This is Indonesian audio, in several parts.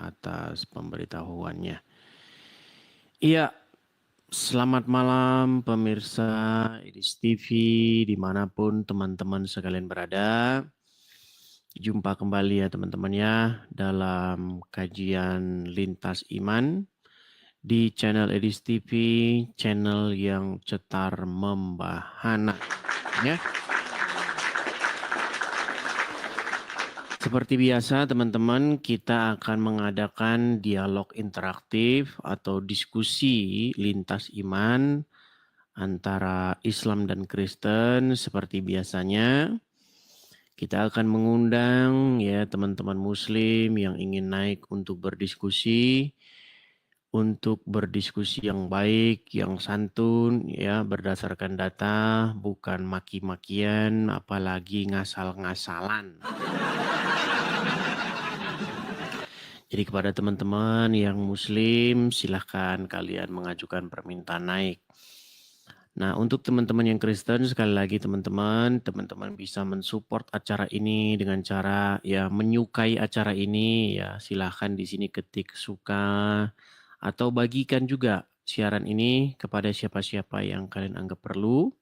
atas pemberitahuannya. Iya, selamat malam pemirsa Edis TV dimanapun teman-teman sekalian berada. Jumpa kembali ya teman-teman ya dalam kajian Lintas Iman di channel Edis TV, channel yang cetar membahana ya. Seperti biasa teman-teman, kita akan mengadakan dialog interaktif atau diskusi lintas iman antara Islam dan Kristen. Seperti biasanya, kita akan mengundang ya teman-teman Muslim yang ingin naik untuk berdiskusi yang baik, yang santun, ya berdasarkan data, bukan maki-makian, apalagi ngasal-ngasalan. Jadi kepada teman-teman yang Muslim, silahkan kalian mengajukan permintaan naik. Nah, untuk teman-teman yang Kristen, sekali lagi teman-teman bisa mensupport acara ini dengan cara ya menyukai acara ini, ya silahkan di sini ketik suka atau bagikan juga siaran ini kepada siapa-siapa yang kalian anggap perlu,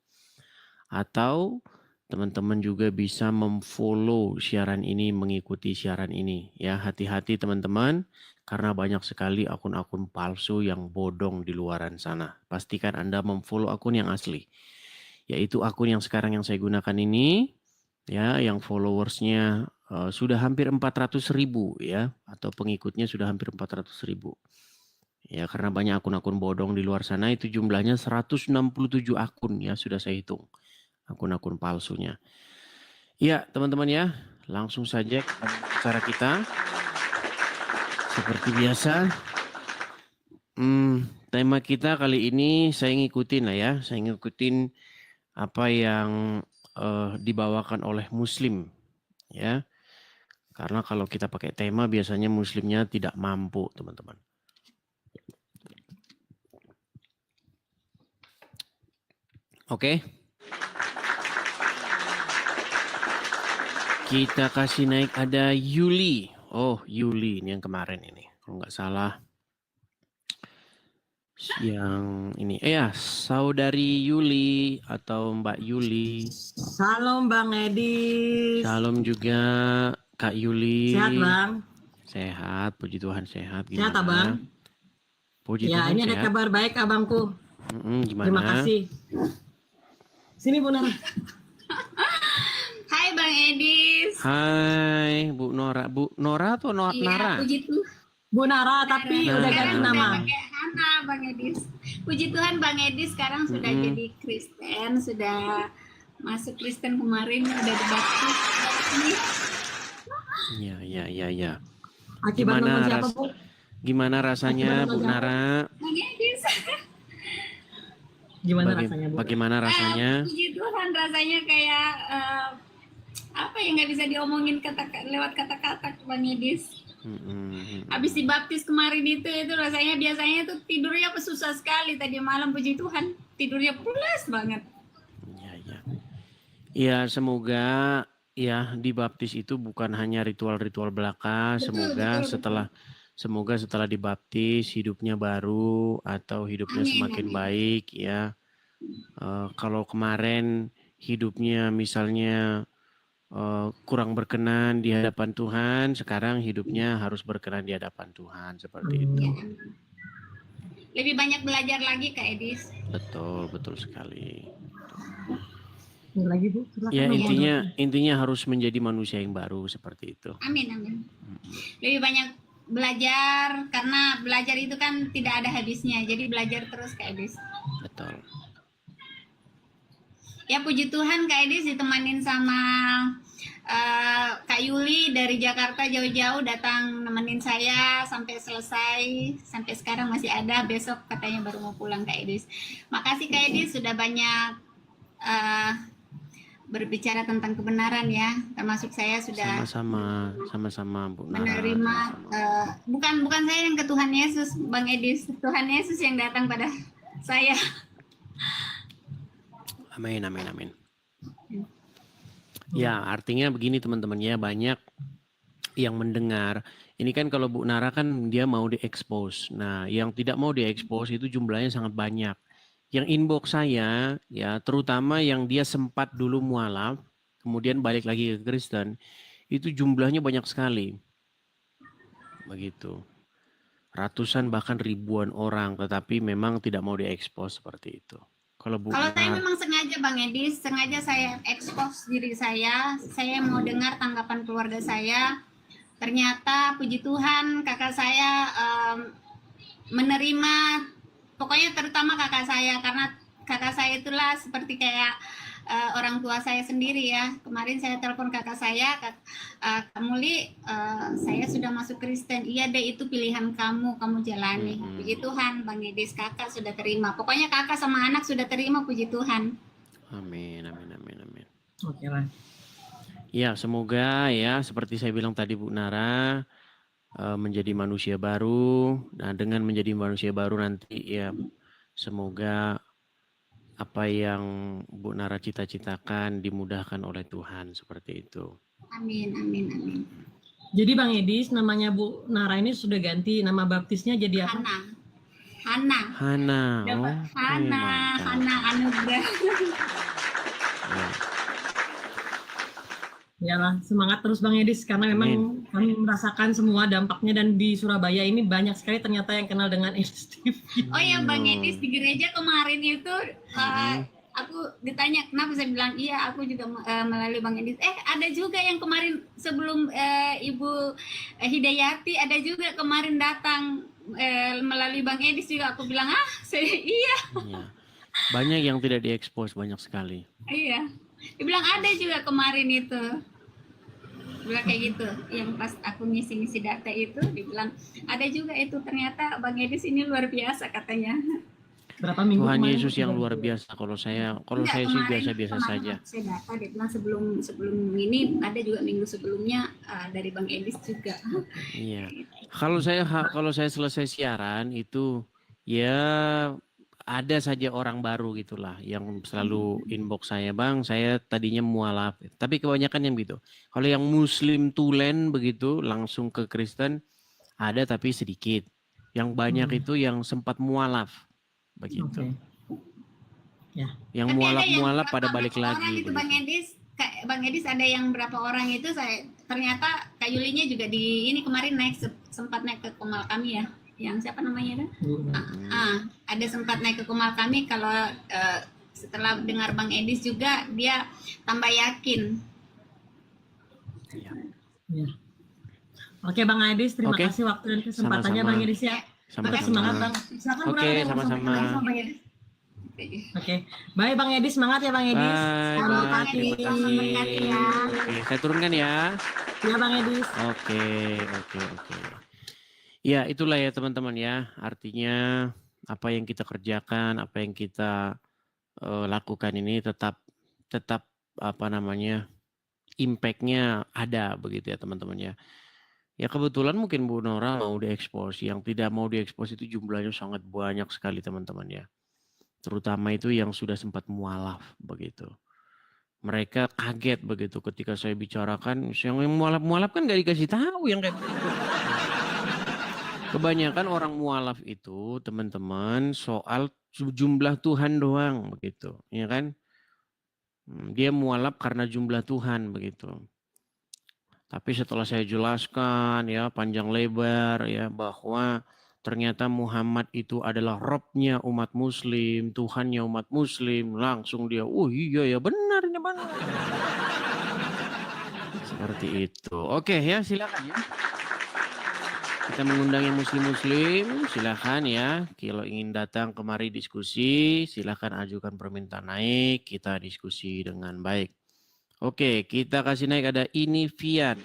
atau teman-teman juga bisa memfollow siaran ini, mengikuti siaran ini. Ya, hati-hati teman-teman, karena banyak sekali akun-akun palsu yang bodong di luaran sana. Pastikan Anda memfollow akun yang asli. Yaitu akun yang sekarang yang saya gunakan ini, ya, yang followersnya sudah hampir 400.000 ya, atau pengikutnya sudah hampir 400.000. Ya, karena banyak akun-akun bodong di luar sana, itu jumlahnya 167 akun ya, sudah saya hitung. Akun-akun palsunya. Ya, teman-teman ya, langsung saja ke acara kita. Seperti biasa, tema kita kali ini saya ngikutin lah ya, saya ngikutin apa yang dibawakan oleh Muslim, ya. Karena kalau kita pakai tema biasanya Muslimnya tidak mampu, teman-teman. Oke. Kita kasih naik ada Yuli. Oh, Yuli ini yang kemarin ini. Kalau nggak salah. Yang ini. Ya, Saudari Yuli atau Mbak Yuli. Salam Bang Edis. Salam juga Kak Yuli. Sehat Bang? Sehat, puji Tuhan sehat. Gimana? Sehat Abang? Puji ya, Tuhan ini sehat. ada kabar baik Abangku. Gimana? Terima kasih. Sini Bu Nara. Hai Bang Edis. Hai Bu Nora. Bu Nora atau Nara? Iya, puji Tuhan. Bu Nara, tapi udah ganti nama. Udah pakai Hana Bang Edis. Puji Tuhan Bang Edis sekarang sudah jadi Kristen, sudah masuk Kristen kemarin, udah dibaptis. Iya. Gimana rasanya Bu Nara? Bang Edis. Bagaimana rasanya? Puji Tuhan rasanya kayak apa yang nggak bisa diomongin lewat kata-kata Bang Edis. Habis dibaptis kemarin itu rasanya biasanya itu tidurnya susah sekali tadi malam, puji Tuhan tidurnya pulas banget. Ya, semoga ya dibaptis itu bukan hanya ritual-ritual belaka. Semoga setelah dibaptis hidupnya baru atau hidupnya semakin baik ya. Kalau kemarin hidupnya misalnya kurang berkenan di hadapan Tuhan, sekarang hidupnya harus berkenan di hadapan Tuhan, seperti itu. Lebih banyak belajar lagi Kak Edis. Betul sekali. Lagi Bu. Ya, intinya harus menjadi manusia yang baru, seperti itu. Amin. Lebih banyak belajar, karena belajar itu kan tidak ada habisnya, jadi belajar terus Kak Edis. Betul. Ya puji Tuhan Kak Edis ditemanin sama Kak Yuli dari Jakarta jauh-jauh datang nemenin saya sampai selesai, sampai sekarang masih ada, besok katanya baru mau pulang Kak Edis. Makasih Kak Edis sudah banyak berbicara tentang kebenaran ya, termasuk saya sudah sama-sama Bu Nara, menerima bukan saya yang ke Tuhan Yesus Bang Edis, Tuhan Yesus yang datang pada saya. Amin. Ya, artinya begini teman-teman ya, banyak yang mendengar Ini kan kalau Bu Nara kan dia mau diekspos. Nah, yang tidak mau diekspos itu jumlahnya sangat banyak. Yang inbox saya, ya terutama yang dia sempat dulu mualaf, kemudian balik lagi ke Kristen, itu jumlahnya banyak sekali. Begitu. Ratusan bahkan ribuan orang, tetapi memang tidak mau diekspos seperti itu. Kalau Bu Kalau saya Nara, memang sengaja Bang Edi, sengaja saya expose diri saya mau dengar tanggapan keluarga saya. Ternyata puji Tuhan kakak saya menerima, pokoknya terutama kakak saya, karena kakak saya itulah seperti kayak orang tua saya sendiri ya. Kemarin saya telepon kakak saya, Kak Muli, saya sudah masuk Kristen. Iya deh, itu pilihan kamu jalani. Puji Tuhan Bang Edis, kakak sudah terima. Pokoknya kakak sama anak sudah terima, puji Tuhan. amin, amin, amin, amin. Oke lah. Ya, semoga ya seperti saya bilang tadi Bu Nara menjadi manusia baru. Nah, dengan menjadi manusia baru nanti ya semoga apa yang Bu Nara cita-citakan dimudahkan oleh Tuhan seperti itu. Amin, amin, amin. Jadi Bang Edis, namanya Bu Nara ini sudah ganti nama baptisnya jadi apa? Hana. Hana. Dapat Oke, Hana Anugrah. Ya. Yalah, semangat terus Bang Edis, karena memang kami merasakan semua dampaknya, dan di Surabaya ini banyak sekali ternyata yang kenal dengan Edis TV. Oh ya Bang Edis, di gereja kemarin itu aku ditanya kenapa, saya bilang iya aku juga melalui Bang Edis. Ada juga yang kemarin sebelum Ibu Hidayati, ada juga kemarin datang melalui Bang Edis juga. Aku bilang iya. Ya. Banyak yang tidak diekspos, banyak sekali. Iya, dibilang ada juga kemarin itu. Bilang kayak gitu, yang pas aku ngisi data itu dibilang ada juga itu, ternyata Bang Edis ini luar biasa katanya. Berapa minggu Tuhan kemarin? Yesus yang luar biasa. Kalau saya sih biasa-biasa saja. Saya data dia bilang sebelum ini ada juga minggu sebelumnya dari Bang Edis juga. Iya. Kalau saya selesai siaran itu ya ada saja orang baru gitulah yang selalu inbox saya, Bang, saya tadinya mualaf. Tapi kebanyakan yang gitu. Kalau yang Muslim tulen begitu langsung ke Kristen ada tapi sedikit. Yang banyak itu yang sempat mualaf begitu. Oke. Ya. Yang Tapi mualaf pada balik lagi. Itu Bang Edis ada yang berapa orang itu, saya ternyata Kak Yulinya juga di ini kemarin sempat naik ke Komal kami ya. Yang siapa namanya ada sempat naik ke Komal kami. Kalau setelah dengar Bang Edis juga dia tambah yakin. Ya. Oke Bang Edis, terima kasih waktu dan kesempatannya. Sama-sama. Bang Edis ya. Sama-sama. Semangat Bang. Silakan, Oke, Bang. sama-sama. Oke, bye Bang Edis, semangat ya Bang Edis. Bye, Selamat bye. pagi. Terima kasih. Oke, saya turunkan ya. Ya Bang Edis. Oke. Ya, itulah ya teman-teman ya. Artinya apa yang kita kerjakan, apa yang kita lakukan ini tetap apa namanya, impact-nya ada begitu ya teman-teman ya. Ya kebetulan mungkin Bu Nora mau diekspos, yang tidak mau diekspos itu jumlahnya sangat banyak sekali teman-teman ya. Terutama itu yang sudah sempat mualaf begitu. Mereka kaget begitu ketika saya bicarakan, yang mualaf kan gak dikasih tahu yang kayak begitu. Kebanyakan orang mualaf itu teman-teman soal jumlah Tuhan doang begitu, ya kan? Dia mualaf karena jumlah Tuhan begitu. Tapi setelah saya jelaskan ya panjang lebar ya bahwa ternyata Muhammad itu adalah Robnya umat Muslim, Tuhannya umat Muslim, langsung dia, oh iya ya benar ini benar. Seperti itu. Oke ya silakan ya. Kita mengundang yang muslim-muslim, silakan ya. Kalau ingin datang kemari diskusi, silakan ajukan permintaan naik, kita diskusi dengan baik. Oke, kita kasih naik ada Ini Vian.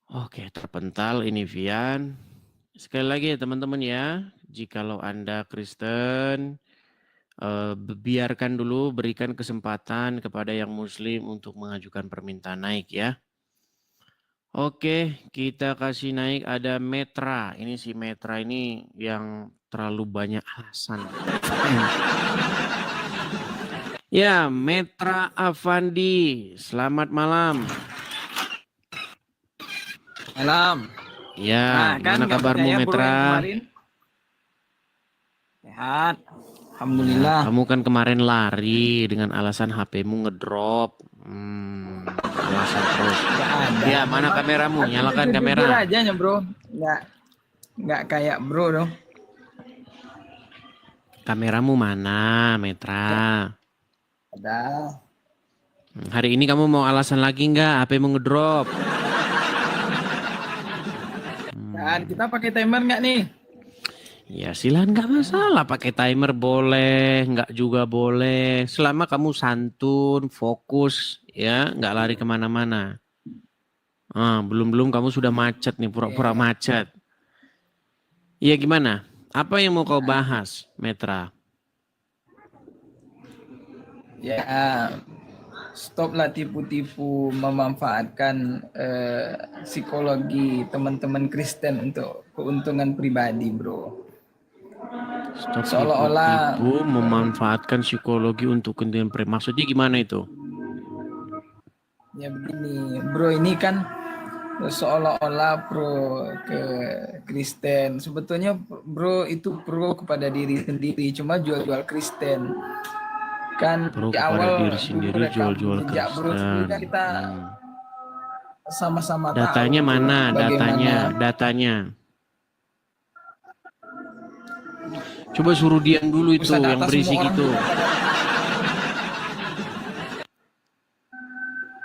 Oke, terpental Ini Vian. Sekali lagi ya teman-teman ya, jikalau Anda Kristen, biarkan dulu, berikan kesempatan kepada yang muslim untuk mengajukan permintaan naik ya. Oke, kita kasih naik ada Metra. Ini si Metra ini yang terlalu banyak alasan. Ya, Metra Afandi, selamat malam. Malam. Ya, Nah, kan mana nggak kabarmu percaya bro yang Metra? kemarin? Sehat. Ya, Alhamdulillah. kamu kan kemarin lari dengan alasan HP-mu ngedrop. Alasan terus. Nggak ada. Ya, mana Memang kameramu? aku Nyalakan jujur kamera. aja nya bro. Nggak kayak bro dong. Kameramu mana, Metra? Ada. Hari ini kamu mau alasan lagi nggak HP-mu ngedrop? Dan kita pakai timer nggak nih? Ya silahkan, nggak masalah, pakai timer boleh, nggak juga boleh, selama kamu santun, fokus, ya nggak lari kemana-mana. Belum kamu sudah macet nih, pura-pura macet. Iya gimana? Apa yang mau kau bahas, Metra? Ya, stoplah tipu-tipu memanfaatkan psikologi teman-teman Kristen untuk keuntungan pribadi, bro. Stop Seolah-olah tipu-tipu memanfaatkan psikologi untuk kepentingan maksudnya gimana itu? ya begini, bro, ini kan seolah-olah pro ke Kristen. Sebetulnya bro itu pro kepada diri sendiri, cuma jual-jual Kristen. Kan Pro di kepada awal diri sendiri, jual-jual sejak bro Kristen. kan kita sama-sama Datanya tahu mana? bagaimana Datanya. Coba suruh diam dulu itu, pusat yang atas berisik semua orang itu.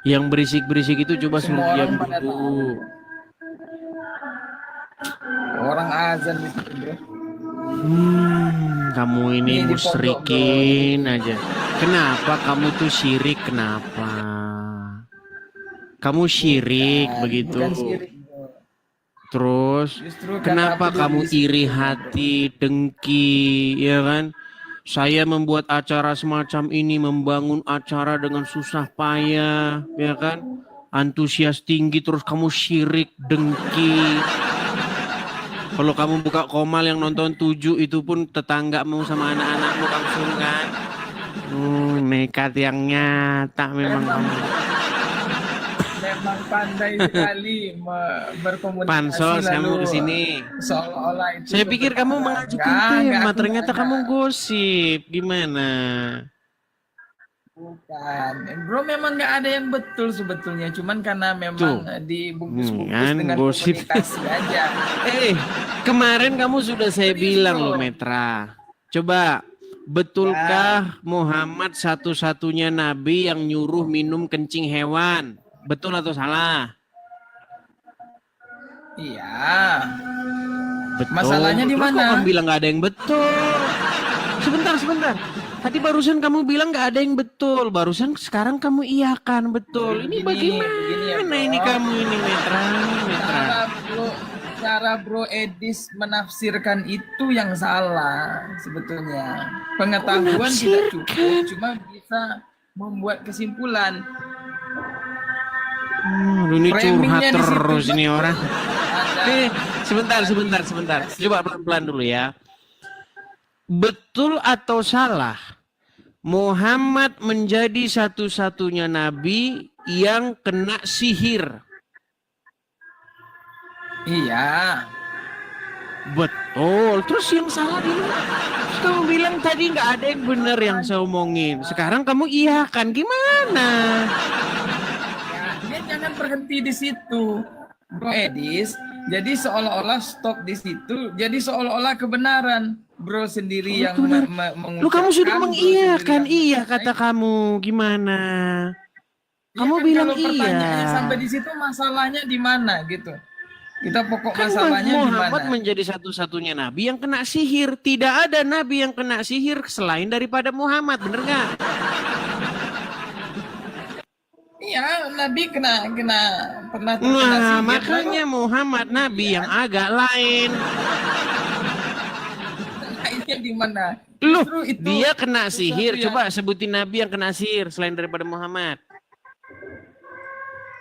Yang berisik-berisik itu coba suruh Semua diam orang pada dulu. orang azan di situ, bro. Kamu ini Ini di musyrikin aja. Kenapa kamu tuh syirik? Kenapa? Kamu syirik begitu. Bukan syirik, bro. Terus Justru kenapa karena kamu aku di iri situ, hati, dengki, ya kan? Saya membuat acara semacam ini, membangun acara dengan susah payah, ya kan? Antusias tinggi, terus kamu syirik, dengki. Kalau kamu buka Komal yang nonton 7 itu pun tetanggamu sama anak-anakmu kamu suruh kan? Nekat yang nyata memang kamu. Memang pandai sekali berkomunikasi. Pansos kamu lalu kesini. Seolah-olah itu Saya pikir kamu mengajukan tema, ternyata kamu gosip. Gimana? Bukan, bro, memang nggak ada yang betul sebetulnya, cuman karena memang dibungkus-bungkus kan, dengan gosip. komunikasi aja. Kemarin kamu sudah saya bilang loh, Metra. Coba, betulkah Muhammad satu-satunya nabi yang nyuruh minum kencing hewan? Betul atau salah? Iya. Betul. Masalahnya di Terus mana? kok kamu bilang nggak ada yang betul? Sebentar. Tadi barusan kamu bilang nggak ada yang betul. Barusan sekarang kamu iyakan betul. Ini bagaimana ini kamu ini, Metra? Cara bro Edis menafsirkan itu yang salah sebetulnya. Pengetahuan tidak cukup, cuma bisa membuat kesimpulan. Ini curhat Framingnya di situ. terus ini orang. Sebentar. Coba pelan-pelan dulu ya. Betul atau salah? Muhammad menjadi satu-satunya nabi yang kena sihir. Iya. Betul. Terus yang salah ini? Kamu bilang tadi nggak ada yang benar yang saya omongin. Sekarang kamu iya kan? Gimana? Ya, jangan berhenti di situ, Bro Edis. Jadi seolah-olah stop di situ. Jadi seolah-olah kebenaran bro sendiri yang mengucapkan. Lu kamu sudah mengiyakan, iya kata kamu. Gimana? Kamu kan bilang kalau iya. Pertanyaannya sampai di situ masalahnya di mana gitu? Kita pokok kan masalahnya di mana? Muhammad menjadi satu-satunya nabi yang kena sihir. Tidak ada nabi yang kena sihir selain daripada Muhammad, bener nggak? Iya, Nabi pernah terkena Nah, sihir. makanya Muhammad nabi yang agak lain. Lainnya di mana? Loh, itu dia kena sihir. Coba sebutin nabi yang kena sihir selain daripada Muhammad.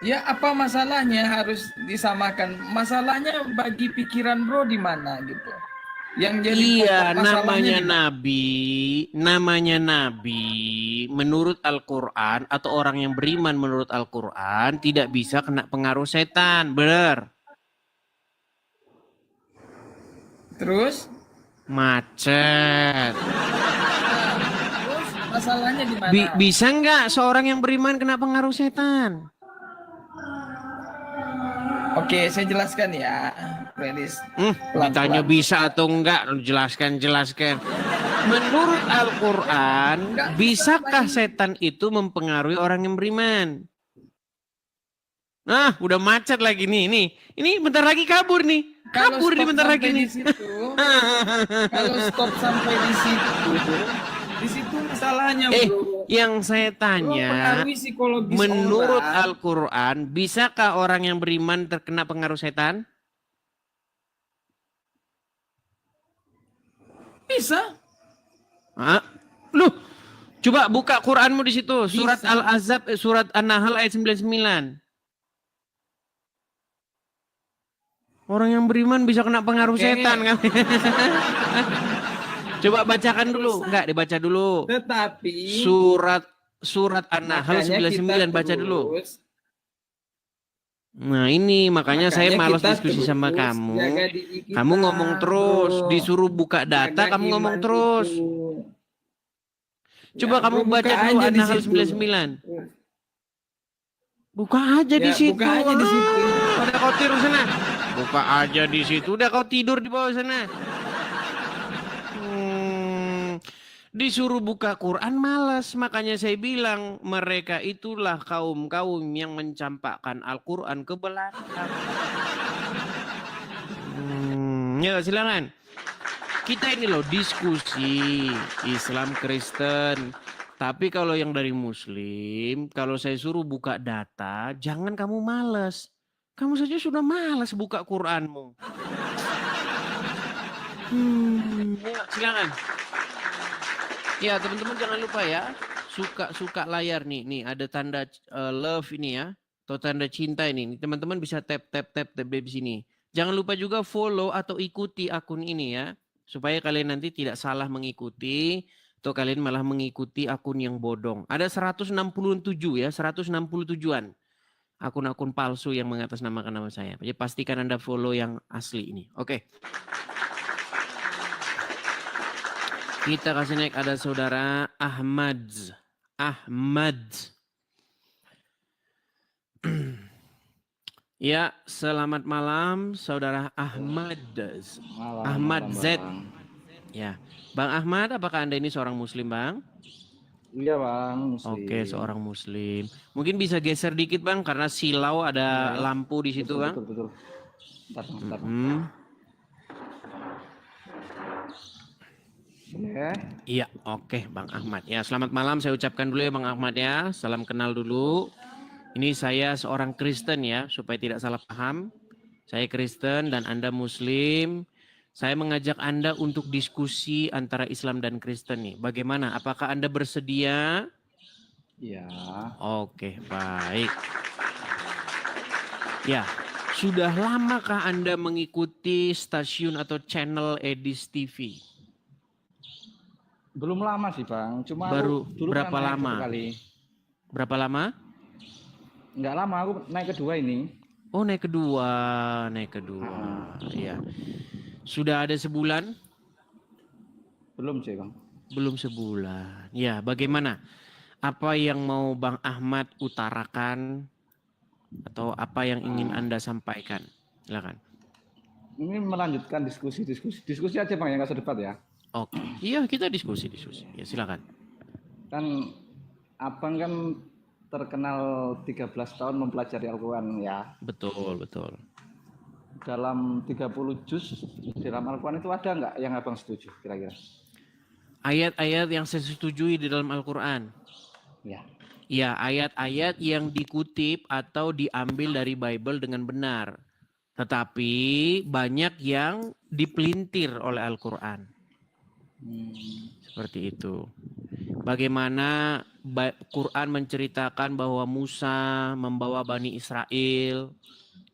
Ya, apa masalahnya harus disamakan? Masalahnya bagi pikiran bro di mana gitu? Yang jadi Iya, pokok masalahnya namanya di mana? nabi menurut Al-Qur'an atau orang yang beriman menurut Al-Qur'an tidak bisa kena pengaruh setan, benar. Terus? Macet. Terus masalahnya di mana? Bisa nggak seorang yang beriman kena pengaruh setan? Oke, saya jelaskan ya, Relis. Ditanya bisa atau enggak, jelaskan. Menurut Al-Quran, bisakah setan itu mempengaruhi orang yang beriman? Nah, udah macet lagi nih. Ini bentar lagi kabur nih. Kalau Kabur nih stop bentar lagi sampai nih. di situ, kalau stop sampai di situ masalahnya, bro. Yang saya Bro, tanya, pengaruhi psikologis menurut orang. Al-Quran, bisakah orang yang beriman terkena pengaruh setan? Bisa. Ah, loh, coba buka Quranmu di situ, surat Bisa. Al-Ahzab, surat An-Nahl ayat 99. Orang yang beriman bisa kena pengaruh Oke. setan kan? Coba bacakan dulu, enggak dibaca dulu. Tetapi Surat An-Nahl makanya 99 baca kita dulu. terus, Nah ini makanya saya malas kita diskusi sama terus kamu. jaga diri kita, Kamu ngomong terus, bro. disuruh buka data Jaga kamu ngomong iman terus. itu. Coba Ya, kamu bro, baca buka dulu aja di An-Nahl situ. 99. Buka aja di Ya, situ. buka aja di situ. Udah kau tidur sana. Buka aja di situ. Udah kau tidur di bawah sana. Disuruh buka Quran malas. Makanya saya bilang mereka itulah kaum-kaum yang mencampakkan Al-Quran ke belakang. Ya silakan. Kita ini loh diskusi Islam Kristen. Tapi kalau yang dari Muslim, kalau saya suruh buka data, jangan kamu malas. Kamu saja sudah malas buka Quranmu. Ya, silakan. Ya teman-teman jangan lupa ya, suka layar nih ada tanda love ini ya, atau tanda cinta ini. Teman-teman bisa tap di sini. Jangan lupa juga follow atau ikuti akun ini ya, supaya kalian nanti tidak salah mengikuti atau kalian malah mengikuti akun yang bodong. Ada 167 ya, 167-an akun-akun palsu yang mengatasnamakan nama saya. Jadi pastikan Anda follow yang asli ini. Oke. Kita kasih naik ada saudara Ahmad. Ya, selamat malam saudara Ahmad. Ahmad Z. Ya, Bang Ahmad, apakah Anda ini seorang Muslim, Bang? Iya, Bang. Muslim. Oke, seorang Muslim. Mungkin bisa geser dikit, Bang, karena silau ada lampu di situ, Bang. Betul. Bentar. Iya, oke, Bang Ahmad. Ya, selamat malam saya ucapkan dulu ya, Bang Ahmad ya. Salam kenal dulu. Ini saya seorang Kristen ya, supaya tidak salah paham. Saya Kristen dan Anda Muslim. Saya mengajak Anda untuk diskusi antara Islam dan Kristen nih. Bagaimana? Apakah Anda bersedia? Iya. Oke, baik. Ya, sudah lamakah Anda mengikuti stasiun atau channel Edis TV? Belum lama sih, Bang. Cuma Baru dulu berapa lama? Kali. Berapa lama? Enggak lama, aku naik kedua ini. Oh, naik kedua. Iya. Sudah ada sebulan? Belum sih, Bang. Belum sebulan. Ya, bagaimana? Apa yang mau Bang Ahmad utarakan atau apa yang ingin Anda sampaikan? Silakan. Ini melanjutkan diskusi aja, Bang, yang nggak usah debat ya. Oke. Iya, kita diskusi. Ya, silakan. Kan Abang kan terkenal 13 tahun mempelajari Al-Quran ya. Betul. Dalam 30 juz di dalam Al-Quran itu ada nggak yang Abang setuju kira-kira? Ayat-ayat yang saya setujui di dalam Al-Quran. Ya. Ya, ayat-ayat yang dikutip atau diambil dari Bible dengan benar. Tetapi banyak yang dipelintir oleh Al-Quran. Seperti itu. Bagaimana Quran menceritakan bahwa Musa membawa Bani Israel,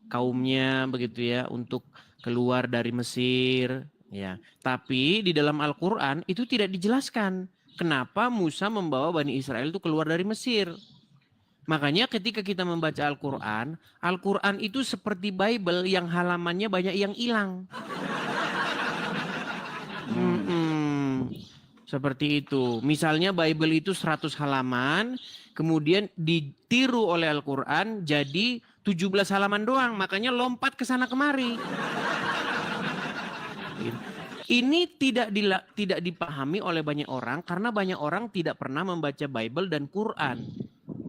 kaumnya begitu ya, untuk keluar dari Mesir, Ya, tapi di dalam Al-Qur'an itu tidak dijelaskan kenapa Musa membawa Bani Israel itu keluar dari Mesir. Makanya ketika kita membaca Al-Qur'an, Al-Qur'an itu seperti Bible yang halamannya banyak yang hilang. Seperti itu. Misalnya Bible itu 100 halaman, kemudian ditiru oleh Al-Qur'an jadi 17 halaman doang, makanya lompat ke sana kemari. Ini tidak dipahami oleh banyak orang karena banyak orang tidak pernah membaca Bible dan Quran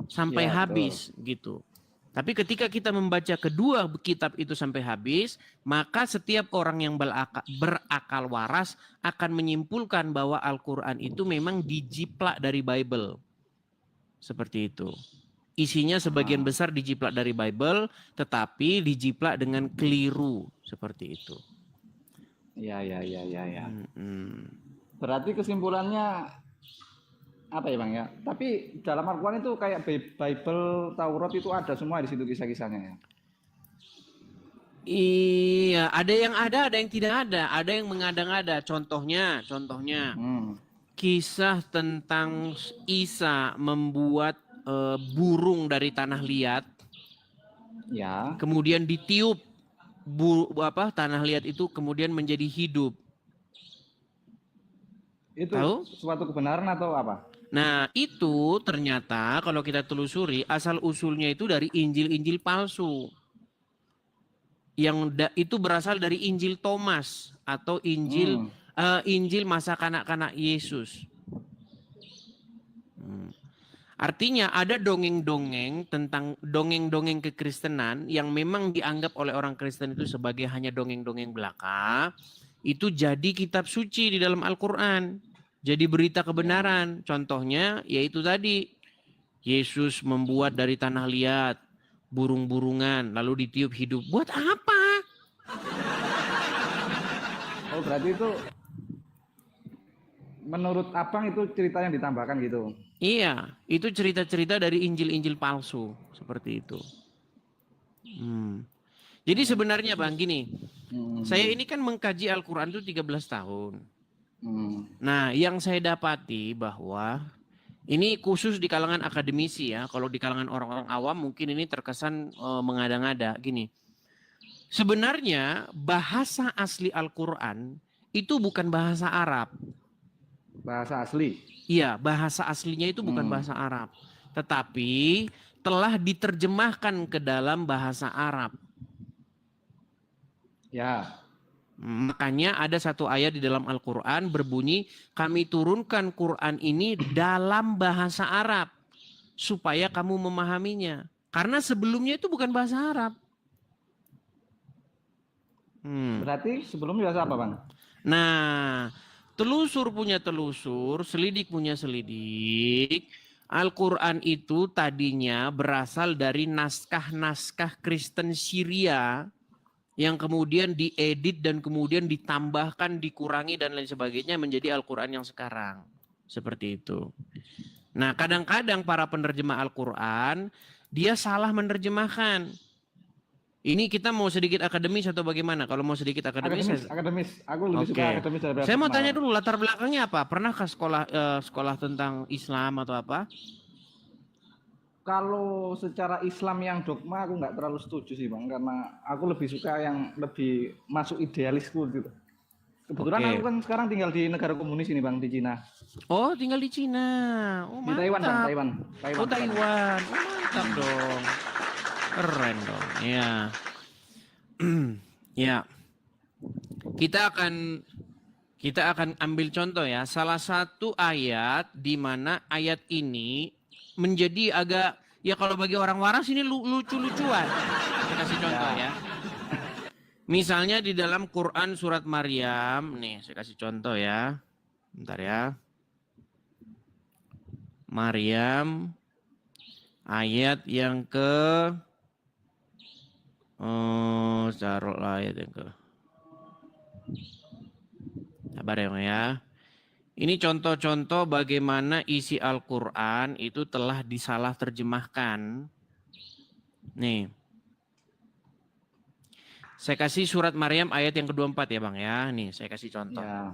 sampai Ya, habis gitu. Tapi ketika kita membaca kedua kitab itu sampai habis, maka setiap orang yang berakal waras akan menyimpulkan bahwa Al-Quran itu memang dijiplak dari Bible. Seperti itu. Isinya sebagian besar dijiplak dari Bible, tetapi dijiplak dengan keliru. Seperti itu. Ya. Berarti kesimpulannya apa ya Bang ya? Tapi dalam Al-Quran itu kayak Bible, Taurat itu ada semua di situ kisah-kisahnya ya. Iya, ada yang tidak ada, ada yang mengada-ngada. Contohnya, kisah tentang Isa membuat burung dari tanah liat, Ya. kemudian ditiup tanah liat itu kemudian menjadi hidup. Itu Tahu? suatu kebenaran atau apa? Nah, itu ternyata kalau kita telusuri asal usulnya itu dari Injil-Injil palsu. Itu berasal dari Injil Thomas atau Injil masa kanak-kanak Yesus. Artinya ada dongeng-dongeng tentang dongeng-dongeng kekristenan yang memang dianggap oleh orang Kristen itu sebagai hanya dongeng-dongeng belaka. Itu jadi kitab suci di dalam Al-Quran. Jadi berita kebenaran. Contohnya yaitu tadi. Yesus membuat dari tanah liat burung-burungan lalu ditiup hidup. Buat apa? Oh berarti itu menurut Abang itu cerita yang ditambahkan gitu? Iya, itu cerita-cerita dari Injil-Injil palsu. Seperti itu. Jadi sebenarnya Bang gini, saya ini kan mengkaji Al-Quran itu 13 tahun. Nah yang saya dapati bahwa ini khusus di kalangan akademisi ya. Kalau di kalangan orang-orang awam mungkin ini terkesan mengada-ngada. Gini, sebenarnya bahasa asli Al-Quran itu bukan bahasa Arab. Bahasa asli? Iya, bahasa aslinya itu bukan bahasa Arab. Tetapi telah diterjemahkan ke dalam bahasa Arab. Ya. Makanya ada satu ayat di dalam Al-Quran berbunyi, kami turunkan Quran ini dalam bahasa Arab. Supaya kamu memahaminya. Karena sebelumnya itu bukan bahasa Arab. Berarti sebelumnya bahasa apa Bang? Nah, telusur punya telusur, selidik punya selidik. Al-Quran itu tadinya berasal dari naskah-naskah Kristen Syria yang kemudian diedit dan kemudian ditambahkan, dikurangi dan lain sebagainya menjadi Al-Quran yang sekarang. Seperti itu. Nah, kadang-kadang para penerjemah Al-Quran dia salah menerjemahkan. Ini kita mau sedikit akademis atau bagaimana? Kalau mau sedikit akademis, akademis. Aku lebih suka akademis daripada saya mau tanya dulu latar belakangnya apa? Pernahkah sekolah tentang Islam atau apa? Kalau secara Islam yang dogma aku nggak terlalu setuju sih Bang, karena aku lebih suka yang lebih masuk idealisku gitu. Kebetulan aku kan sekarang tinggal di negara komunis ini Bang, di Cina. Oh, tinggal di Cina. Oh, di Taiwan Bang, Taiwan. Oh, Taiwan. Oh, mantap dong. Keren dong. Ya. Ya. Kita akan ambil contoh ya. Salah satu ayat di mana ayat ini menjadi agak, ya kalau bagi orang waras ini lucu-lucuan. Kita kasih contoh ya. Misalnya di dalam Quran surat Maryam, nih saya kasih contoh ya. Bentar ya. Maryam ayat yang ke taruhlah ayat yang ke. Sabar ya. Ini contoh-contoh bagaimana isi Al-Quran itu telah disalah terjemahkan. Nih. Saya kasih surat Maryam ayat yang ke-24 ya Bang ya. Nih saya kasih contoh. Ya.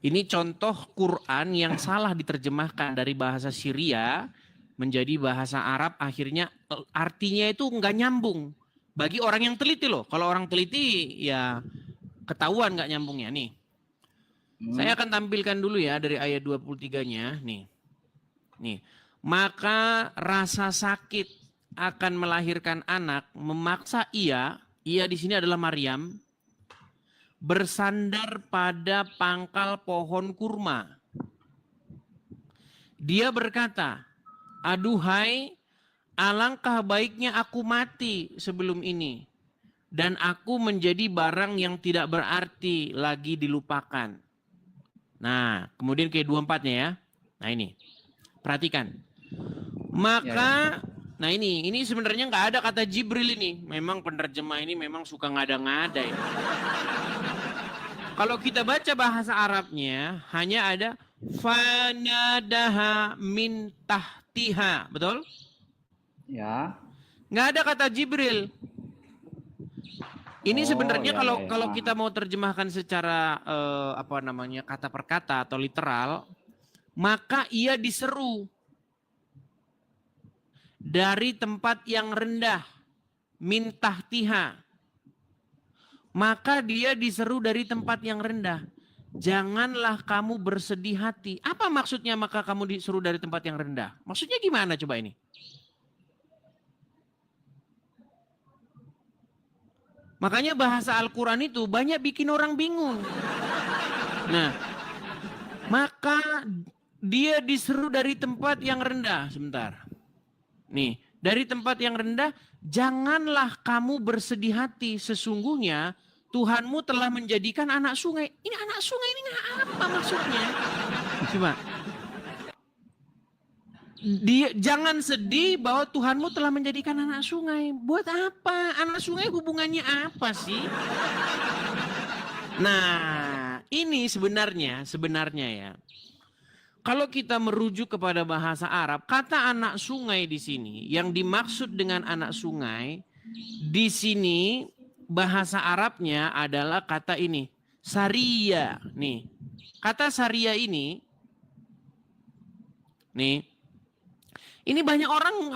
Ini contoh Quran yang salah diterjemahkan dari bahasa Syria menjadi bahasa Arab, akhirnya artinya itu nggak nyambung. Bagi orang yang teliti loh. Kalau orang teliti ya ketahuan nggak nyambungnya nih. Saya akan tampilkan dulu ya dari ayat 23-nya nih. Nih. Maka rasa sakit akan melahirkan anak memaksa ia di sini adalah Maryam, bersandar pada pangkal pohon kurma. Dia berkata, aduhai, alangkah baiknya aku mati sebelum ini, dan aku menjadi barang yang tidak berarti lagi dilupakan. Nah, kemudian ke 24-nya ya. Nah ini, perhatikan. Maka, nah ini sebenarnya nggak ada kata Jibril ini. Memang penerjemah ini memang suka ngada-ngada ya. Kalau kita baca bahasa Arabnya, hanya ada fanadaha min tahtiha, betul? Ya. Nggak ada kata Jibril. Ini sebenarnya kalau kita mau terjemahkan secara kata per kata atau literal, maka ia diseru dari tempat yang rendah, min tahtiha. Maka dia diseru dari tempat yang rendah. Janganlah kamu bersedih hati. Apa maksudnya maka kamu disuruh dari tempat yang rendah? Maksudnya gimana coba ini? Makanya bahasa Al-Quran itu banyak bikin orang bingung. Nah, maka dia diseru dari tempat yang rendah. Sebentar. Nih, dari tempat yang rendah, janganlah kamu bersedih hati. Sesungguhnya Tuhanmu telah menjadikan anak sungai. Ini anak sungai ini apa maksudnya? Coba. Jangan sedih bahwa Tuhanmu telah menjadikan anak sungai. Buat apa? Anak sungai hubungannya apa sih? Nah, ini sebenarnya ya. Kalau kita merujuk kepada bahasa Arab, kata anak sungai di sini, yang dimaksud dengan anak sungai, di sini bahasa Arabnya adalah kata ini, saria. Nih, kata saria ini, nih, ini banyak orang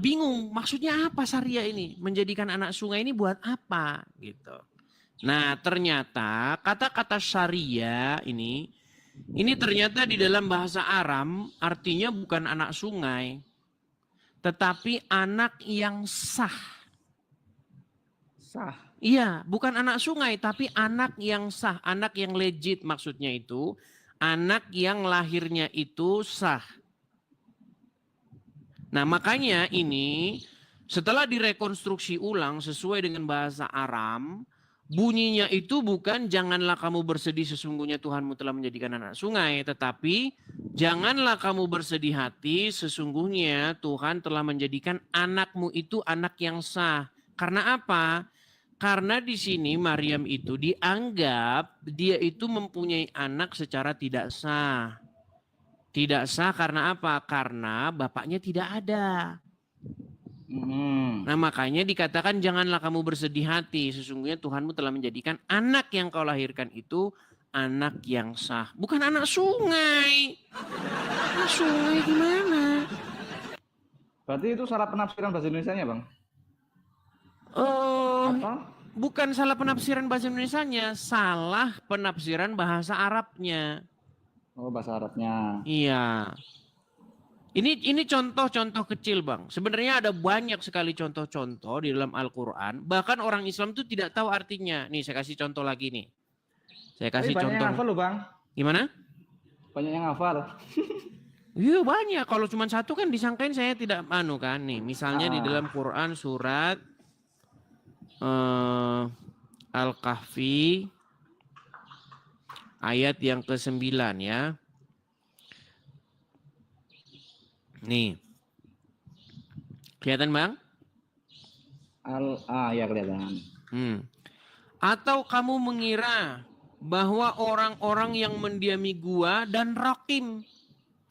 bingung, maksudnya apa saria ini? Menjadikan anak sungai ini buat apa? Gitu. Nah, ternyata kata-kata syariah ini ternyata di dalam bahasa Aram artinya bukan anak sungai, tetapi anak yang sah. Sah. Iya, bukan anak sungai, tapi anak yang sah, anak yang legit maksudnya itu, anak yang lahirnya itu sah. Nah, makanya ini setelah direkonstruksi ulang sesuai dengan bahasa Aram, bunyinya itu bukan janganlah kamu bersedih sesungguhnya Tuhanmu telah menjadikan anak sungai. Tetapi janganlah kamu bersedih hati sesungguhnya Tuhan telah menjadikan anakmu itu anak yang sah. Karena apa? Karena di sini Maryam itu dianggap dia itu mempunyai anak secara tidak sah. Tidak sah karena apa? Karena bapaknya tidak ada. Nah makanya dikatakan janganlah kamu bersedih hati. Sesungguhnya Tuhanmu telah menjadikan anak yang kau lahirkan itu anak yang sah. Bukan anak sungai. Anak sungai gimana? Berarti itu salah penafsiran bahasa Indonesianya, Bang? Apa? Bukan salah penafsiran bahasa Indonesianya. Salah penafsiran bahasa Arabnya. Oh, bahasa Arabnya. Iya. Ini contoh-contoh kecil Bang. Sebenarnya ada banyak sekali contoh-contoh di dalam Al-Quran. Bahkan orang Islam itu tidak tahu artinya. Nih saya kasih contoh lagi nih. Saya kasih banyak contoh. Yang hafal loh Bang. Gimana? Banyak yang hafal. Iya banyak. Kalau cuma satu kan disangkain saya tidak kan. Nih misalnya di dalam Quran surat Al-Kahfi ayat yang ke-9 ya. Nih. Kelihatan Bang? Ya kelihatan. Atau kamu mengira bahwa orang-orang yang mendiami gua dan Rakim.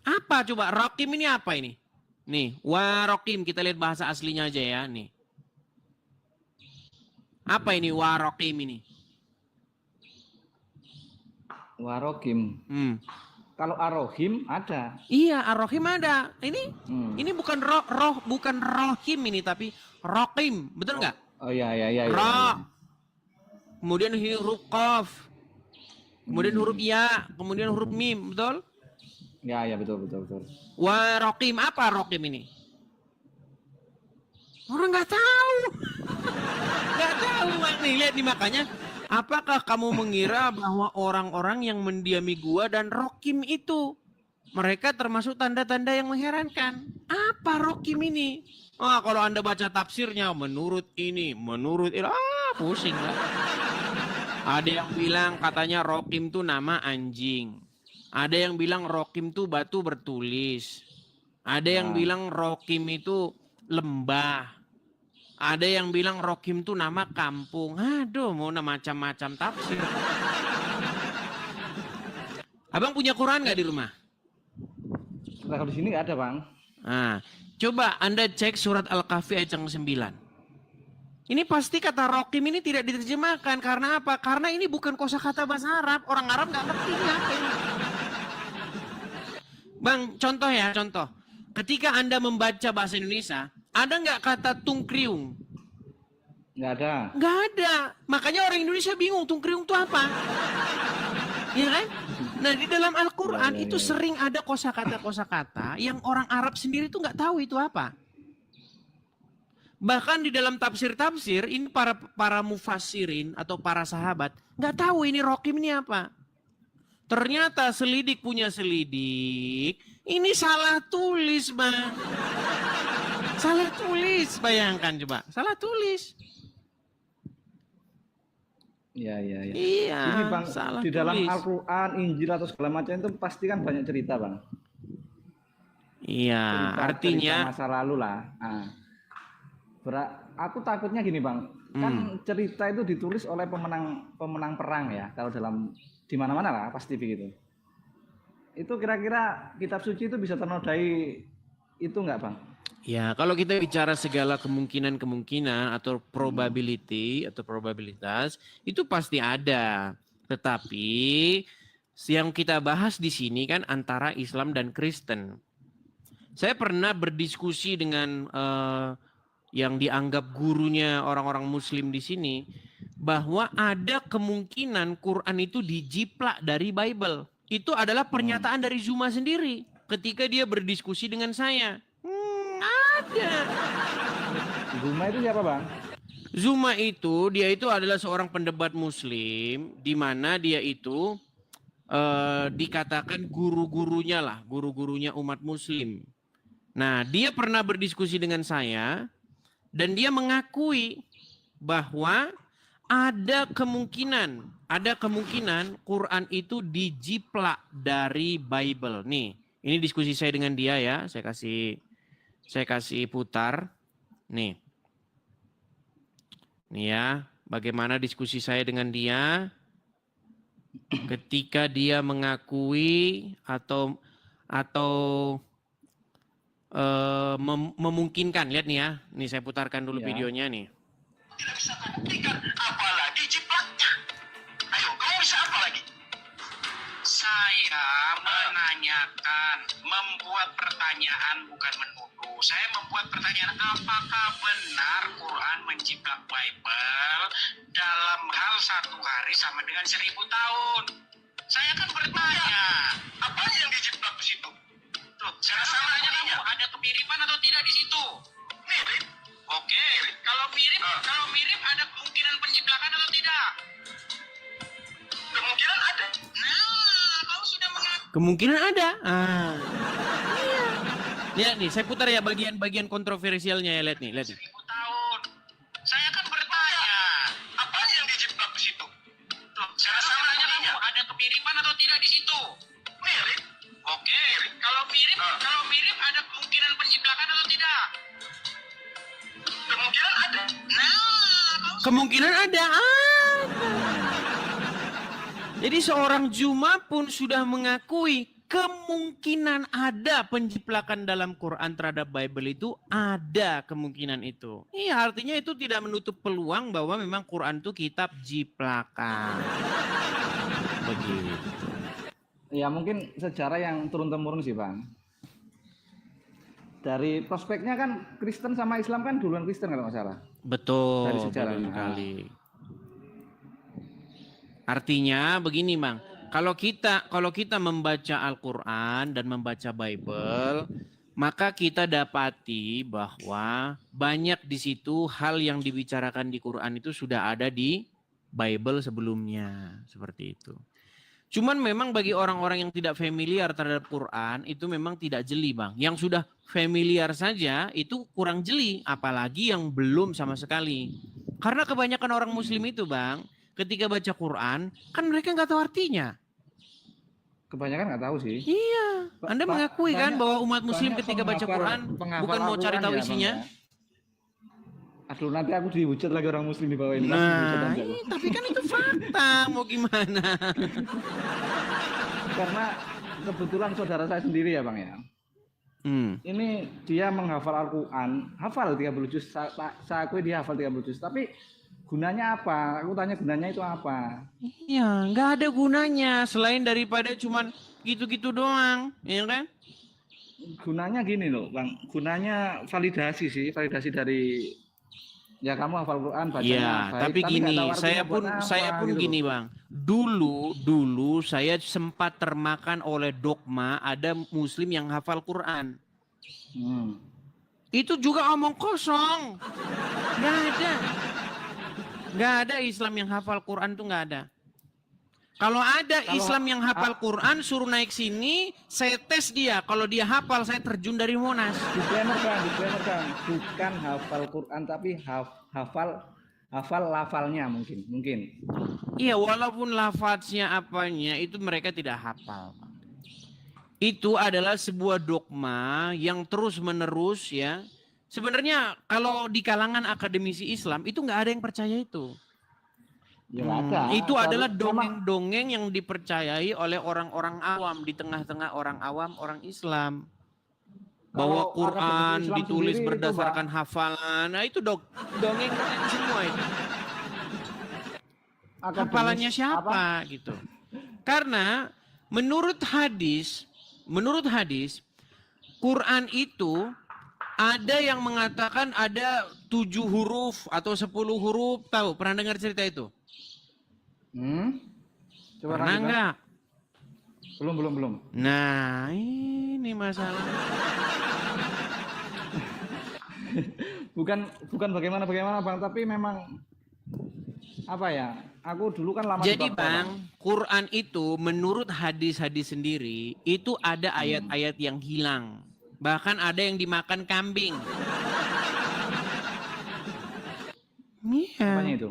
Apa coba? Rakim ini apa ini? Nih, Warakim. Kita lihat bahasa aslinya aja ya. Nih. Apa ini warokim ini? Warokim. Kalau arohim ada. Iya, ar-Rahim ada. Ini bukan bukan rohim ini, tapi rokim, betul nggak? Oh iya. Ra. Kemudian huruf qaf. Kemudian huruf ya, kemudian huruf mim, betul? Ya betul. Warokim, apa rokim ini? Orang nggak tahu. Nggak tahu, nih lihat nih makanya. Apakah kamu mengira bahwa orang-orang yang mendiami gua dan rokim itu mereka termasuk tanda-tanda yang mengherankan? Apa rokim ini? Kalau Anda baca tafsirnya menurut ini, menurut itu, pusing lah. Ada yang bilang katanya rokim itu nama anjing. Ada yang bilang rokim itu batu bertulis. Ada yang bilang rokim itu lembah. Ada yang bilang rokim itu nama kampung. Aduh, mau macam-macam tafsir. Abang punya Quran nggak di rumah? Kalau di sini nggak ada, Bang. Nah, coba Anda cek surat Al-Kahfi ayat yang 9. Ini pasti kata rokim ini tidak diterjemahkan. Karena apa? Karena ini bukan kosakata bahasa Arab. Orang Arab nggak ngerti apa ini. Bang, contoh. Ketika Anda membaca bahasa Indonesia, ada nggak kata tungkriung? Nggak ada. Nggak ada. Makanya orang Indonesia bingung tungkriung itu apa. Iya kan? Nah di dalam Al-Quran itu sering ada kosakata yang orang Arab sendiri itu nggak tahu itu apa. Bahkan di dalam tafsir-tafsir ini para mufassirin atau para sahabat nggak tahu ini rokim ini apa. Ternyata selidik punya selidik. Ini salah tulis, Bang. Salah tulis, bayangkan coba. Salah tulis. Iya. Iya, Ini Bang, salah di dalam tulis. Al-Quran, Injil atau segala macam itu pasti kan banyak cerita, Bang. Iya, artinya cerita masa lalu lah. Nah, aku takutnya gini, Bang. Kan cerita itu ditulis oleh pemenang perang ya. Kalau di mana-mana lah pasti begitu. Itu kira-kira kitab suci itu bisa ternodai itu enggak, Bang? ya kalau kita bicara segala kemungkinan atau probability atau probabilitas itu pasti ada. Tetapi yang kita bahas di sini kan antara Islam dan Kristen. Saya pernah berdiskusi dengan yang dianggap gurunya orang-orang Muslim di sini bahwa ada kemungkinan Quran itu dijiplak dari Bible. Itu adalah pernyataan dari Zuma sendiri ketika dia berdiskusi dengan saya. Ada. Zuma itu siapa, Bang? Zuma itu dia adalah seorang pendebat Muslim di mana dia itu dikatakan guru-gurunya umat Muslim. Nah, dia pernah berdiskusi dengan saya dan dia mengakui bahwa ada kemungkinan Quran itu dijiplak dari Bible. Nih, ini diskusi saya dengan dia ya. Saya kasih putar. Nih. Nih ya, bagaimana diskusi saya dengan dia ketika dia mengakui atau memungkinkan. Lihat nih ya. Nih saya putarkan dulu videonya nih. Tidak bisa terbuktikan, apalagi jiplaknya. Ayo, kamu bisa apa lagi? Saya menanyakan, membuat pertanyaan bukan menuduh. Saya membuat pertanyaan, apakah benar Quran menjiplak Bible dalam hal 1 hari sama dengan 1000 tahun? Saya kan bertanya, apa yang dijiplak di situ? Loh, saya tanya kamu, ada kemiripan atau tidak di situ? Mirip. Oke, kalau mirip ada kemungkinan penjiplakan atau tidak? Kemungkinan ada. Nah, kamu sudah mengaku. Kemungkinan ada. Iya. Lihat nih, saya putar ya bagian kontroversialnya ya. Lihat nih. 1000 tahun. Saya kan bertanya, apa yang dijiplak di situ? Loh, saya tanya kamu, ada kemiripan atau tidak di situ? Mirip. Oke, kalau mirip ada kemungkinan penjiplakan atau tidak? Kemungkinan ada. Nah, Kemungkinan ada. Jadi seorang Zuma pun sudah mengakui kemungkinan ada penjiplakan dalam Quran terhadap Bible itu, ada kemungkinan itu. Iya, artinya itu tidak menutup peluang bahwa memang Quran itu kitab jiplakan. Begitu. Ya mungkin sejarah yang turun-temurun sih Bang. Dari prospeknya kan Kristen sama Islam kan duluan Kristen kalau nggak salah. Betul, Dari sejarahnya. betul sekali. Artinya begini Bang, kalau kita membaca Al-Quran dan membaca Bible, maka kita dapati bahwa banyak di situ hal yang dibicarakan di Quran itu sudah ada di Bible sebelumnya, seperti itu. Cuman memang bagi orang-orang yang tidak familiar terhadap Quran itu memang tidak jeli Bang. Yang sudah familiar saja itu kurang jeli, apalagi yang belum sama sekali. Karena kebanyakan orang Muslim itu Bang, ketika baca Quran kan mereka nggak tahu artinya. Kebanyakan nggak tahu sih. Iya, Anda mengakui kan bahwa umat Muslim banyak ketika baca Quran penghafal bukan mau cari Al-Quran tahu ya, isinya. Bang, ya. Aduh nanti aku dihujat lagi orang Muslim di bawah ini. Nah, tapi kan itu fakta, mau gimana? Karena kebetulan saudara saya sendiri ya Bang ya. Ini dia menghafal Al-Quran, hafal 30 juz, saya akui dia hafal 30 juz, tapi gunanya apa? Aku tanya gunanya itu apa? Iya, nggak ada gunanya selain daripada cuman gitu-gitu doang, ya kan? Gunanya gini loh Bang, gunanya validasi sih, validasi dari ya kamu hafal Quran bacanya Iya, baik, tapi gini, nggak tahu artinya saya buat pun apa, gitu gini loh. Bang. Dulu saya sempat termakan oleh dogma ada Muslim yang hafal Quran. Itu juga omong kosong. Nggak ada. Nggak ada Islam yang hafal Quran tuh nggak ada. Kalau ada Islam yang hafal Quran, suruh naik sini, saya tes dia. Kalau dia hafal, saya terjun dari Monas. Disclaimer Bang, bukan hafal Quran tapi hafal lafalnya mungkin. Iya, walaupun lafadznya apanya, itu mereka tidak hafal. Itu adalah sebuah dogma yang terus menerus ya. Sebenarnya kalau di kalangan akademisi Islam itu nggak ada yang percaya itu. Ya nggak ada. Itu adalah Memang dongeng-dongeng yang dipercayai oleh orang-orang awam di tengah-tengah orang awam, orang Islam. Bahwa Kalau Quran akademisi Islam ditulis sendiri itu, berdasarkan hafalan. Nah itu dongeng semua itu. Hafalannya siapa gitu. Karena menurut hadis Quran itu ada yang mengatakan ada 7 huruf atau 10 huruf. Tahu? Pernah dengar cerita itu? Coba Pernah enggak? Belum. Nah, ini masalah. bukan bagaimana Bang, tapi memang apa ya? Aku dulu kan lama Jadi di Papua, Bang, Quran itu menurut hadis-hadis sendiri itu ada ayat-ayat yang hilang. Bahkan ada yang dimakan kambing. Apanya Iya. itu?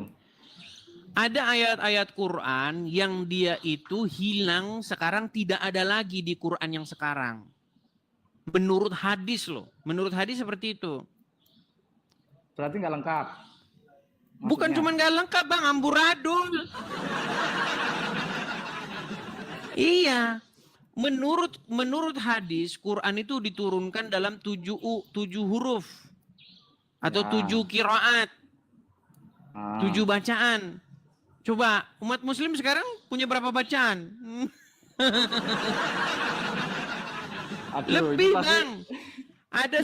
Ada ayat-ayat Quran yang dia itu hilang, sekarang tidak ada lagi di Quran yang sekarang. Menurut hadis loh. Menurut hadis seperti itu. Berarti nggak lengkap. Bukan Maksudnya. cuma nggak lengkap Bang, amburadul. Iya. Menurut hadis, Quran itu diturunkan dalam 7 huruf. Atau 7 qiraat. 7 bacaan. Coba, umat muslim sekarang punya berapa bacaan? Aduh, Lebih itu pasti- Bang. Ada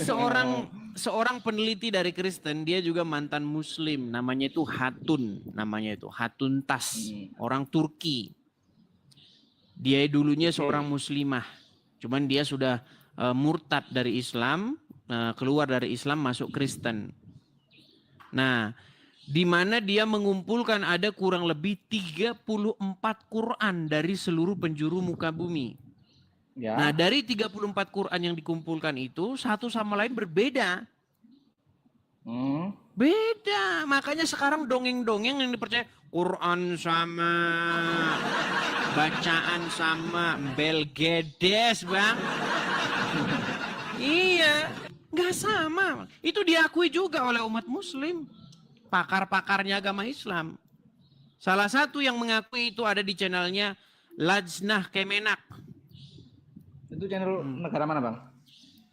seorang peneliti dari Kristen, dia juga mantan muslim, namanya itu Hatun Tas, orang Turki. Dia dulunya seorang muslimah. Cuman dia sudah murtad dari Islam, keluar dari Islam masuk Kristen. Nah, di mana dia mengumpulkan ada kurang lebih 34 Quran dari seluruh penjuru muka bumi. Ya. Nah, dari 34 Quran yang dikumpulkan itu satu sama lain berbeda. Beda. Makanya sekarang dongeng-dongeng yang dipercaya Quran sama, bacaan sama, belgedes Bang. Iya, nggak sama. Itu diakui juga oleh umat muslim. Pakar-pakarnya agama Islam. Salah satu yang mengakui itu ada di channelnya Lajnah Kemenak. Itu channel negara mana bang?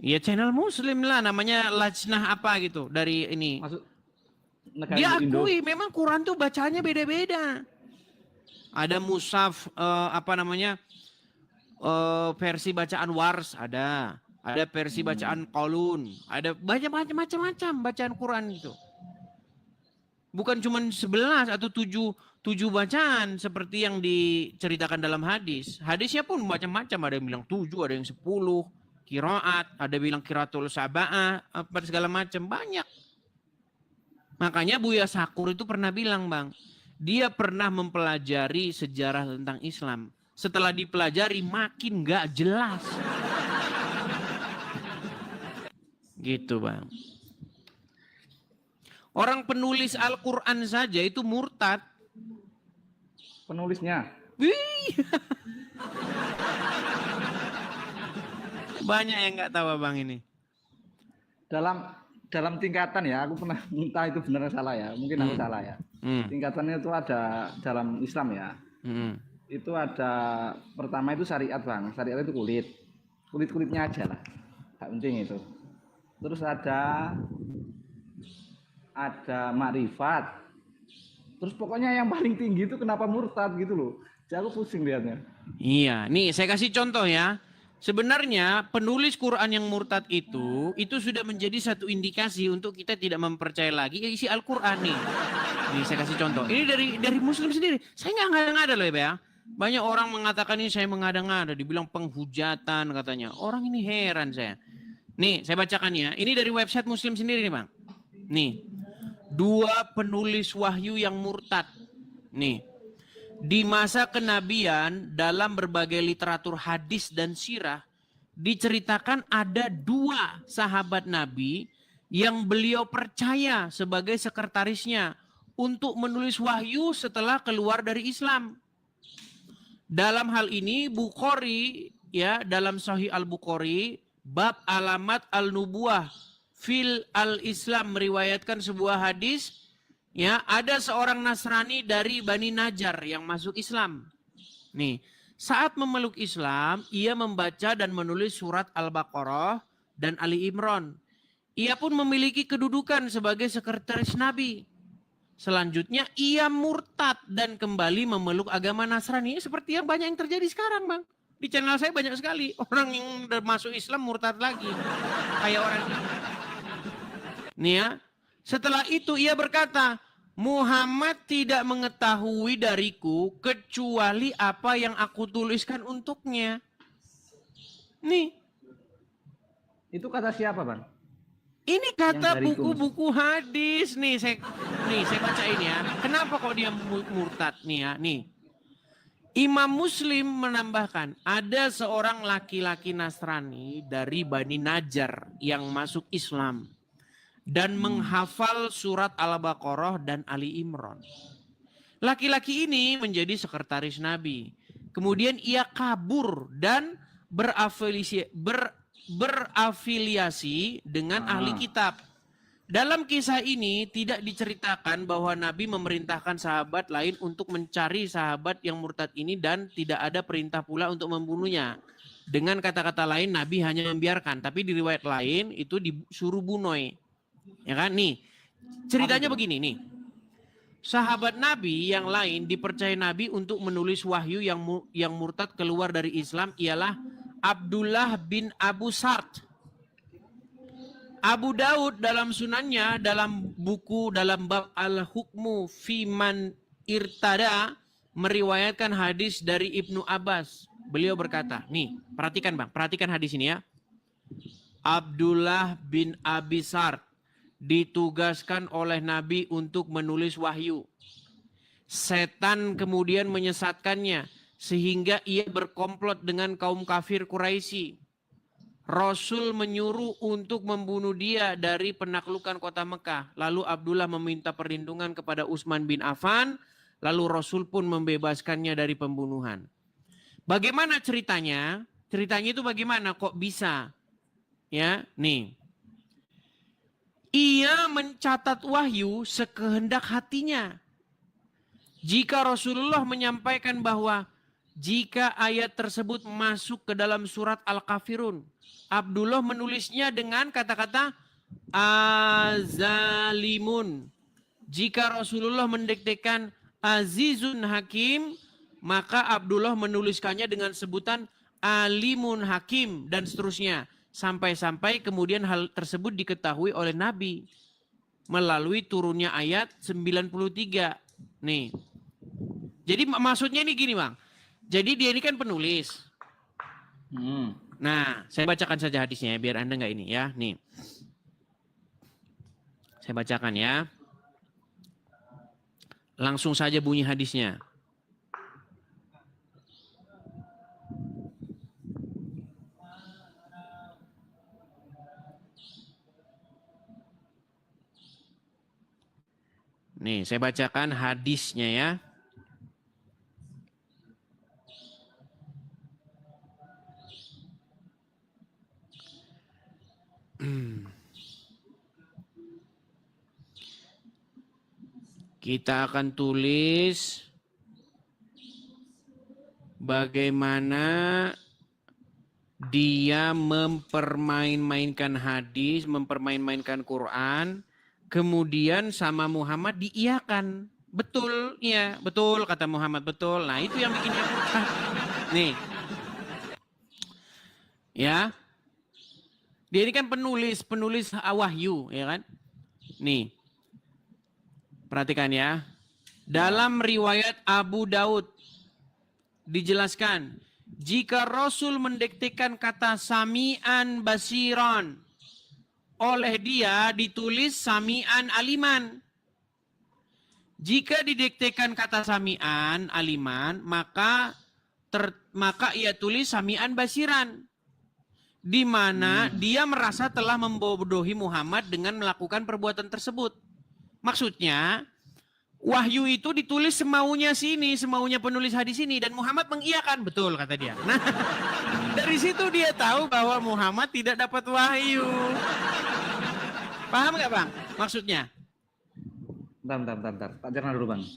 Ya channel Muslim lah, namanya Lajnah apa gitu dari ini. Masuk negara Dia Indo. akui memang Quran tuh bacanya beda-beda. Ada mushaf versi bacaan Wars ada versi bacaan Qalun, ada banyak macam-macam bacaan Quran itu. Bukan cuma 11 atau 7 bacaan seperti yang diceritakan dalam hadis. Hadisnya pun macam-macam, ada yang bilang 7, ada yang 10, qiraat, ada bilang qiraatul sab'ah, apa segala macam, banyak. Makanya Buya Sakur itu pernah bilang, Bang, dia pernah mempelajari sejarah tentang Islam. Setelah dipelajari makin gak jelas. Gitu, Bang. Orang penulis Al-Quran saja itu murtad. Penulisnya. Wih. Banyak yang nggak tahu Bang ini. Dalam tingkatan ya, aku pernah entah itu benar salah ya, mungkin aku salah ya. Tingkatannya itu ada dalam Islam ya. Itu ada pertama itu syariat bang, syariat itu kulitnya aja lah, gak penting itu. Terus ada makrifat. Terus pokoknya yang paling tinggi itu kenapa murtad gitu loh. Jadi aku pusing lihatnya. Iya, nih saya kasih contoh ya. Sebenarnya penulis Quran yang murtad itu sudah menjadi satu indikasi untuk kita tidak mempercayai lagi isi Al-Quran nih. Nih saya kasih contoh. Ini dari Muslim sendiri. Saya nggak ngada-ngada loh ya. Banyak orang mengatakan ini saya mengada-ngada, dibilang penghujatan katanya. Orang ini heran saya. Nih saya bacakan ya. Ini dari website Muslim sendiri nih Bang. Nih, 2 penulis wahyu yang murtad. Nih. Di masa kenabian dalam berbagai literatur hadis dan sirah diceritakan ada 2 sahabat Nabi yang beliau percaya sebagai sekretarisnya untuk menulis wahyu setelah keluar dari Islam. Dalam hal ini Bukhari ya dalam Sahih Al-Bukhari bab alamat al-nubuwah fil al-Islam meriwayatkan sebuah hadis. Ya, ada seorang Nasrani dari Bani Najjar yang masuk Islam. Nih, saat memeluk Islam, ia membaca dan menulis surat Al-Baqarah dan Ali Imran. Ia pun memiliki kedudukan sebagai sekretaris Nabi. Selanjutnya, ia murtad dan kembali memeluk agama Nasrani. Seperti yang banyak yang terjadi sekarang, Bang. Di channel saya banyak sekali orang yang masuk Islam murtad lagi. Kayak orang ini. Nih ya. Setelah itu ia berkata, Muhammad tidak mengetahui dariku kecuali apa yang aku tuliskan untuknya. Nih. Itu kata siapa bang? Ini kata buku-buku hadis. Nih saya bacain ya. Kenapa kok dia murtad nih ya? Nih. Imam Muslim menambahkan, ada seorang laki-laki Nasrani dari Bani Najjar yang masuk Islam dan menghafal surat Al-Baqarah dan Ali Imran. Laki-laki ini menjadi sekretaris Nabi. Kemudian ia kabur dan berafiliasi dengan ahli kitab. Dalam kisah ini tidak diceritakan bahwa Nabi memerintahkan sahabat lain untuk mencari sahabat yang murtad ini dan tidak ada perintah pula untuk membunuhnya. Dengan kata-kata lain Nabi hanya membiarkan, tapi di riwayat lain itu disuruh bunuh. Ya kan nih ceritanya begini nih, sahabat Nabi yang lain dipercaya Nabi untuk menulis wahyu yang murtad keluar dari Islam ialah Abdullah bin Abu Sart. Abu Daud dalam sunannya dalam bab Al-Hukmu Fiman Irtada meriwayatkan hadis dari Ibnu Abbas. Beliau berkata, nih perhatikan bang, perhatikan hadis ini ya. Abdullah bin Abi Sart ditugaskan oleh Nabi untuk menulis wahyu. Setan kemudian menyesatkannya sehingga ia berkomplot dengan kaum kafir Quraisy. Rasul menyuruh untuk membunuh dia dari penaklukan kota Mekah. Lalu Abdullah meminta perlindungan kepada Utsman bin Affan. Lalu Rasul pun membebaskannya dari pembunuhan. Bagaimana ceritanya? Ceritanya itu bagaimana kok bisa? Ya, nih. Ia mencatat wahyu sekehendak hatinya. Jika Rasulullah menyampaikan bahwa jika ayat tersebut masuk ke dalam surat Al-Kafirun, Abdullah menulisnya dengan kata-kata azalimun. Jika Rasulullah mendiktekan azizun hakim, maka Abdullah menuliskannya dengan sebutan alimun hakim dan seterusnya. Sampai-sampai kemudian hal tersebut diketahui oleh Nabi melalui turunnya ayat 93. Nih. Jadi maksudnya ini gini Bang. Jadi dia ini kan penulis. Nah, saya bacakan saja hadisnya biar Anda nggak ini ya. Nih. Saya bacakan ya. Langsung saja bunyi hadisnya. Nih, saya bacakan hadisnya ya. Kita akan tulis bagaimana dia mempermain-mainkan hadis, mempermain-mainkan Quran, kemudian sama Muhammad diiyakan. Betul, ya, betul kata Muhammad, betul. Nah, itu yang bikin dia murtad. Nih. Ya. Dia ini kan penulis wahyu, ya kan? Nih. Perhatikan ya. Dalam riwayat Abu Daud dijelaskan, jika Rasul mendiktekan kata sami'an basiron, oleh dia ditulis sami'an aliman. Jika didiktekan kata sami'an aliman, maka ia tulis sami'an basiran. Di mana dia merasa telah membodohi Muhammad dengan melakukan perbuatan tersebut. Maksudnya, wahyu itu ditulis semaunya sini, semaunya penulis hadis ini, dan Muhammad mengiyakan, betul kata dia. Nah, dari situ dia tahu bahwa Muhammad tidak dapat wahyu. Paham nggak Bang maksudnya? Bentar. Tak jangan dulu Bang.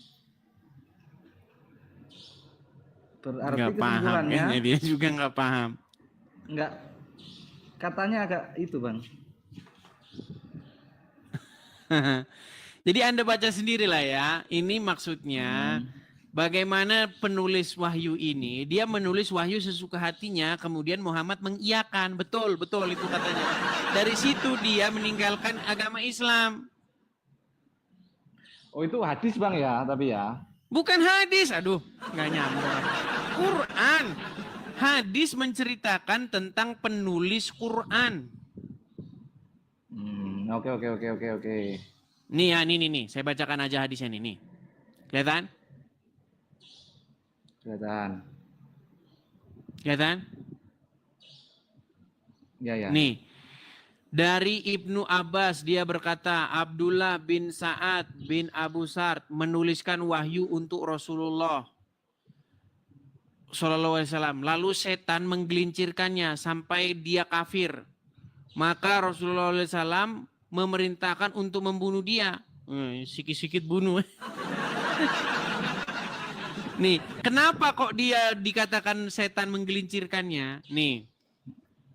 Berarti Nggak paham, kesimpulannya, dia juga nggak paham. nggak, katanya agak itu Bang. Jadi Anda baca sendirilah ya. Ini maksudnya bagaimana penulis wahyu ini, dia menulis wahyu sesuka hatinya, kemudian Muhammad mengiyakan. Betul itu katanya. Dari situ dia meninggalkan agama Islam. Oh itu hadis Bang ya, tapi ya. Bukan hadis, aduh, nggak nyambung. Quran. Hadis menceritakan tentang penulis Quran. Oke. Nih ya, nih. Saya bacakan aja hadisnya nih. Kelihatan? Kelihatan? Ya. Nih. Dari Ibnu Abbas dia berkata, Abdullah bin Sa'ad bin Abu Sard menuliskan wahyu untuk Rasulullah Sallallahu Alaihi Wasallam. Lalu setan menggelincirkannya sampai dia kafir. Maka Rasulullah SAW memerintahkan untuk membunuh dia. Sikit-sikit bunuh. Nih, kenapa kok dia dikatakan setan menggelincirkannya? Nih,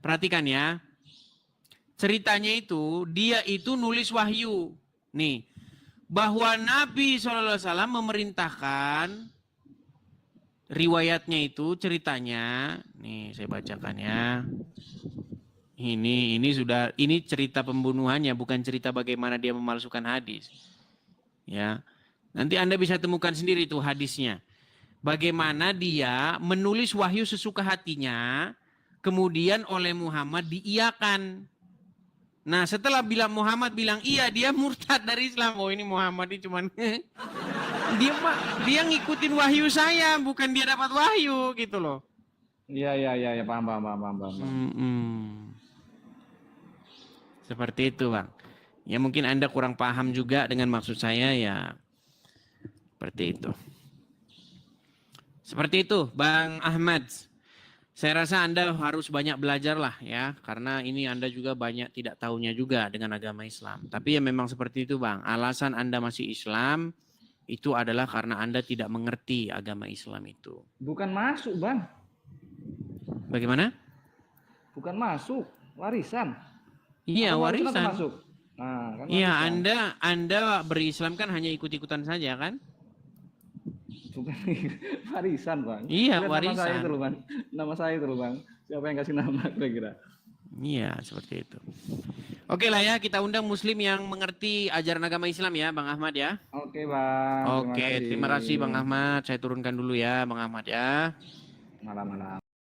perhatikan ya. Ceritanya itu, dia itu nulis wahyu. Nih, bahwa Nabi SAW memerintahkan, riwayatnya itu ceritanya, nih saya bacakan ya. Ini cerita pembunuhannya, bukan cerita bagaimana dia memalsukan hadis. Ya. Nanti Anda bisa temukan sendiri itu hadisnya. Bagaimana dia menulis wahyu sesuka hatinya, kemudian oleh Muhammad diiyakan. Nah, setelah Muhammad bilang iya, dia murtad dari Islam. Oh, ini Muhammad ini cuman dia ngikutin wahyu saya, bukan dia dapat wahyu gitu loh. Iya, paham. Seperti itu Bang. Ya mungkin Anda kurang paham juga dengan maksud saya ya. Seperti itu. Seperti itu Bang Ahmad. Saya rasa Anda harus banyak belajar lah ya. Karena ini Anda juga banyak tidak tahunya juga dengan agama Islam. Tapi ya memang seperti itu Bang. Alasan Anda masih Islam itu adalah karena Anda tidak mengerti agama Islam itu. Bukan masuk, Bang. Bagaimana? Bukan masuk, warisan. Iya, Atau warisan. atau masuk. Nah, kan Iya, warisan. Anda berislam kan hanya ikut-ikutan saja kan? Bukan warisan, Bang. Iya, Lihat warisan. Nama saya itu loh, Bang. Nama saya itu loh, Bang. Siapa yang kasih nama kira-kira? Iya, seperti itu. Oke lah ya, kita undang muslim yang mengerti ajaran agama Islam ya, Bang Ahmad ya. Oke, Bang. Oke, terima kasih Bang Ahmad. Saya turunkan dulu ya, Bang Ahmad ya. Malam-malam.